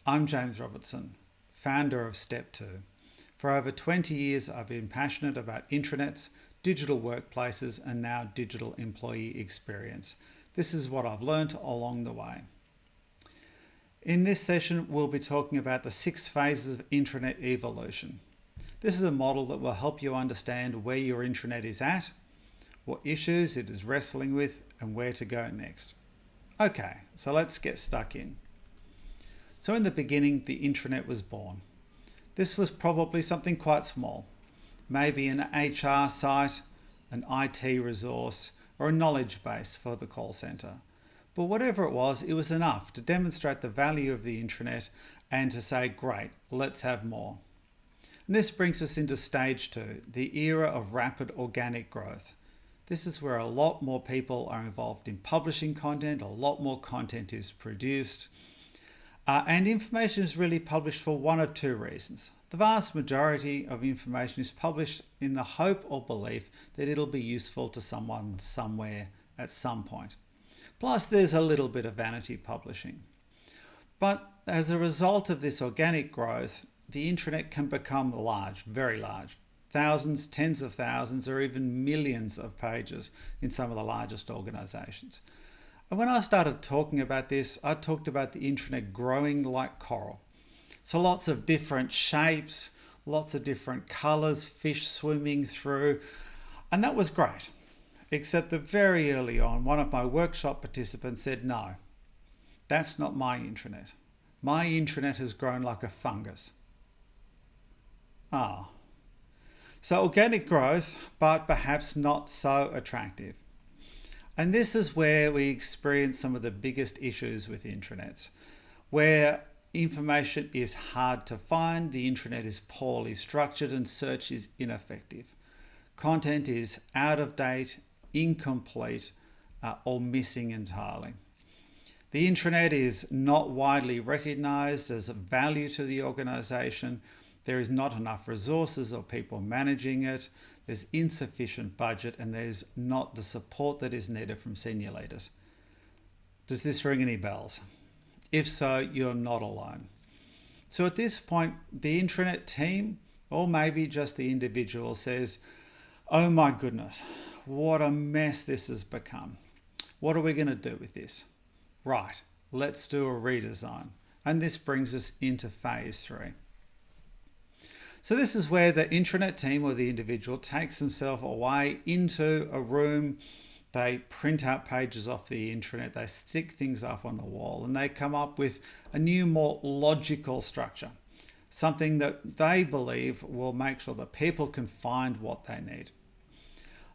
I'm James Robertson, founder of Step 2. For over 20 years, I've been passionate about intranets, digital workplaces, and now digital employee experience. This is what I've learned along the way. In this session, we'll be talking about the 6 phases of intranet evolution. This is a model that will help you understand where your intranet is at, what issues it is wrestling with, and where to go next. Okay, so let's get stuck in. So in the beginning, the intranet was born. This was probably something quite small, maybe an HR site, an IT resource, or a knowledge base for the call centre. But whatever it was enough to demonstrate the value of the intranet and to say, great, let's have more. And this brings us into stage 2, the era of rapid organic growth. This is where a lot more people are involved in publishing content, a lot more content is produced, and information is really published for one of 2 reasons. The vast majority of information is published in the hope or belief that it'll be useful to someone somewhere at some point. Plus, there's a little bit of vanity publishing. But as a result of this organic growth, the intranet can become large, very large. Thousands, tens of thousands, or even millions of pages in some of the largest organizations. And when I started talking about this, I talked about the intranet growing like coral. So lots of different shapes, lots of different colors, fish swimming through, and that was great. Except that very early on, one of my workshop participants said, no, that's not my intranet. My intranet has grown like a fungus. Ah. So organic growth, but perhaps not so attractive. And this is where we experience some of the biggest issues with intranets, where information is hard to find, the intranet is poorly structured, and search is ineffective. Content is out of date, incomplete, or missing entirely. The intranet is not widely recognized as a value to the organization. There is not enough resources or people managing it. There's insufficient budget, and there's not the support that is needed from senior leaders. Does this ring any bells? If so, you're not alone. So at this point, the intranet team, or maybe just the individual, says, oh my goodness, what a mess this has become. What are we going to do with this? Right, let's do a redesign. And this brings us into phase 3. So this is where the intranet team or the individual takes themselves away into a room. They print out pages off the intranet, they stick things up on the wall, and they come up with a new, more logical structure. Something that they believe will make sure that people can find what they need.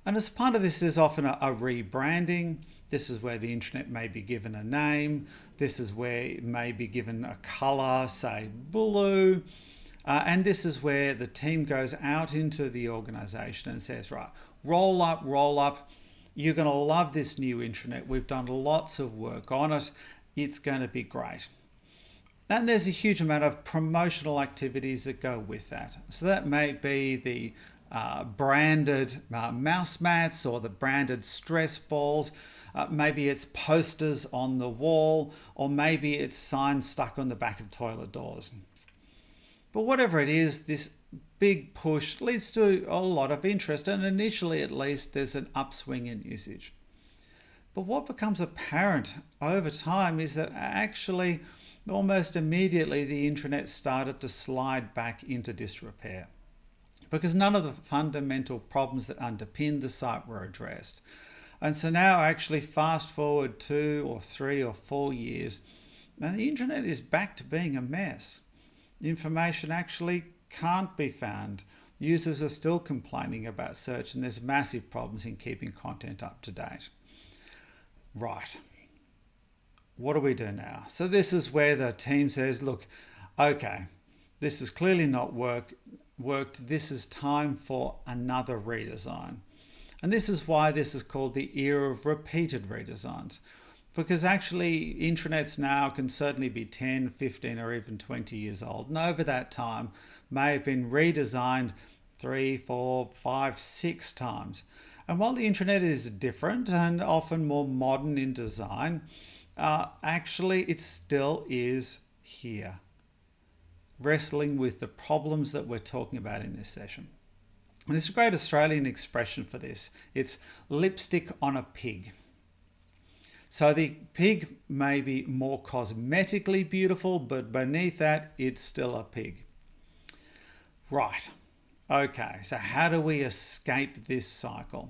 And as part of this, there's often a rebranding. This is where the intranet may be given a name. This is where it may be given a color, say blue. And this is where the team goes out into the organization and says, right, roll up. You're going to love this new intranet. We've done lots of work on it. It's going to be great. And there's a huge amount of promotional activities that go with that. So that may be the branded mouse mats or the branded stress balls. Maybe it's posters on the wall, or maybe it's signs stuck on the back of toilet doors. But whatever it is, this big push leads to a lot of interest, and initially at least there's an upswing in usage. But what becomes apparent over time is that actually almost immediately the intranet started to slide back into disrepair, because none of the fundamental problems that underpinned the site were addressed. And so now actually fast forward 2 or 3 or 4 years, and the intranet is back to being a mess. Information actually can't be found. Users are still complaining about search, and there's massive problems in keeping content up to date. Right. What do we do now? So this is where the team says, look, okay, this has clearly not worked. This is time for another redesign. And this is why this is called the era of repeated redesigns. Because actually intranets now can certainly be 10, 15 or even 20 years old. And over that time may have been redesigned 3, 4, 5, 6 times. And while the intranet is different and often more modern in design, actually it still is here. wrestling with the problems that we're talking about in this session. And there's a great Australian expression for this. It's lipstick on a pig. So the pig may be more cosmetically beautiful, but beneath that, it's still a pig. Right. Okay, so how do we escape this cycle?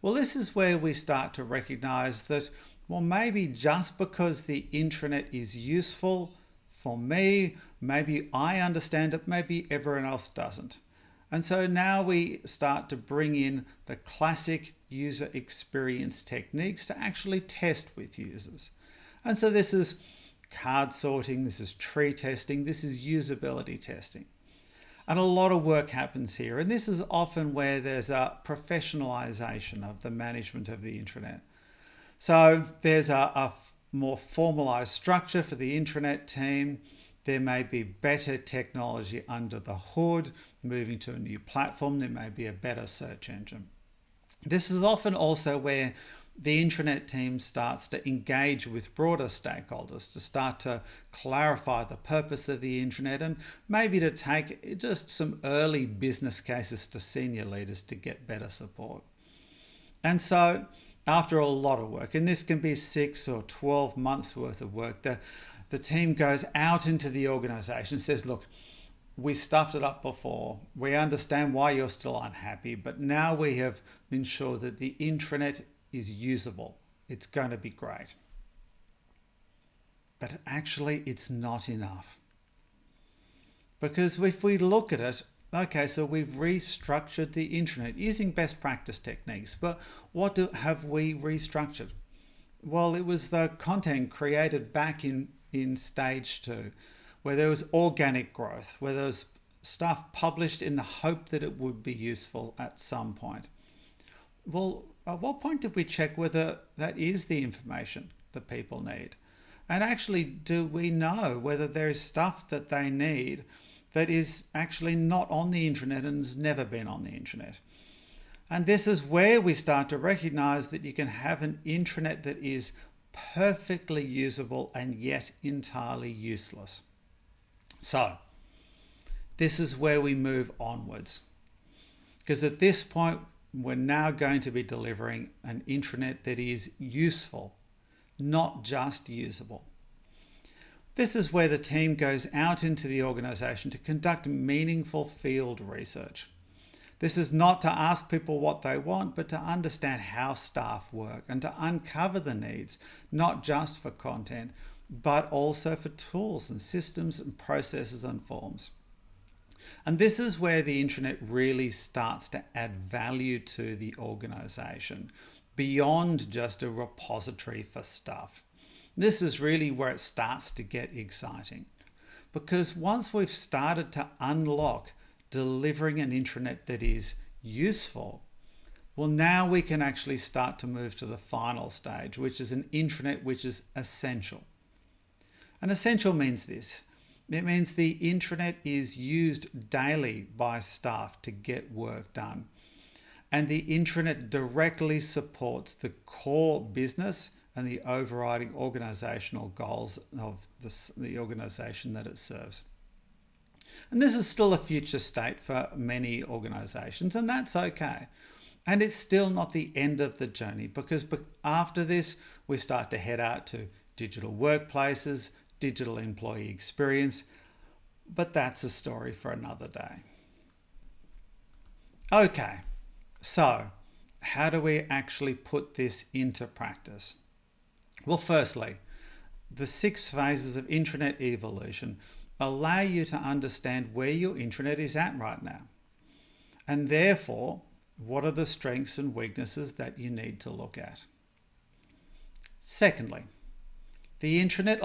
Well, this is where we start to recognize that, well, maybe just because the intranet is useful for me, maybe I understand it, maybe everyone else doesn't. And so now we start to bring in the classic user experience techniques to actually test with users. And so this is card sorting, this is tree testing, this is usability testing. And a lot of work happens here. And this is often where there's a professionalization of the management of the intranet. So there's a more formalized structure for the intranet team. There may be better technology under the hood, moving to a new platform. There may be a better search engine. This is often also where the intranet team starts to engage with broader stakeholders to start to clarify the purpose of the intranet and maybe to take just some early business cases to senior leaders to get better support. And so after a lot of work, and this can be 6 or 12 months worth of work, the team goes out into the organization and says, look, we stuffed it up before. We understand why you're still unhappy, but now we have ensured that the intranet is usable. It's going to be great. But actually, it's not enough. Because if we look at it, okay, so we've restructured the intranet using best practice techniques, but what have we restructured? Well, it was the content created back in stage 2, where there was organic growth, where there was stuff published in the hope that it would be useful at some point. Well, at what point did we check whether that is the information that people need? And actually, do we know whether there is stuff that they need that is actually not on the intranet and has never been on the intranet? And this is where we start to recognize that you can have an intranet that is perfectly usable and yet entirely useless. So this is where we move onwards, because at this point we're now going to be delivering an intranet that is useful, not just usable. This is where the team goes out into the organization to conduct meaningful field research. This is not to ask people what they want, but to understand how staff work and to uncover the needs, not just for content, but also for tools and systems and processes and forms. And this is where the intranet really starts to add value to the organization beyond just a repository for stuff. This is really where it starts to get exciting, because once we've started to unlock delivering an intranet that is useful, well, now we can actually start to move to the final stage, which is an intranet which is essential. And essential means this. It means the intranet is used daily by staff to get work done. And the intranet directly supports the core business and the overriding organizational goals of the organization that it serves. And this is still a future state for many organizations, and that's okay. And it's still not the end of the journey, because after this, we start to head out to digital workplaces, digital employee experience, but that's a story for another day. Okay, so how do we actually put this into practice? Well, firstly, the 6 phases of intranet evolution allow you to understand where your intranet is at right now. And therefore, what are the strengths and weaknesses that you need to look at? Secondly, the intranet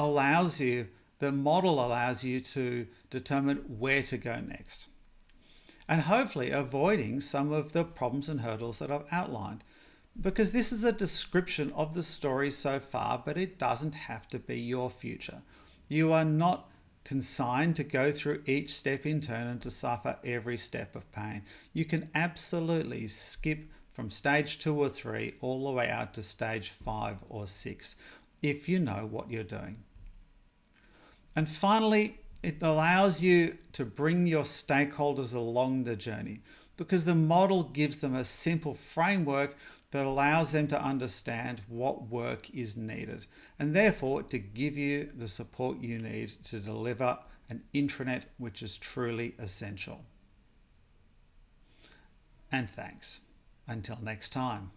the model allows you to determine where to go next, and hopefully avoiding some of the problems and hurdles that I've outlined, because this is a description of the story so far, but it doesn't have to be your future. You are not consigned to go through each step in turn and to suffer every step of pain. You can absolutely skip from stage 2 or 3 all the way out to stage 5 or 6 if you know what you're doing. And finally, It allows you to bring your stakeholders along the journey because the model gives them a simple framework that allows them to understand what work is needed and therefore to give you the support you need to deliver an intranet which is truly essential. And thanks. Until next time.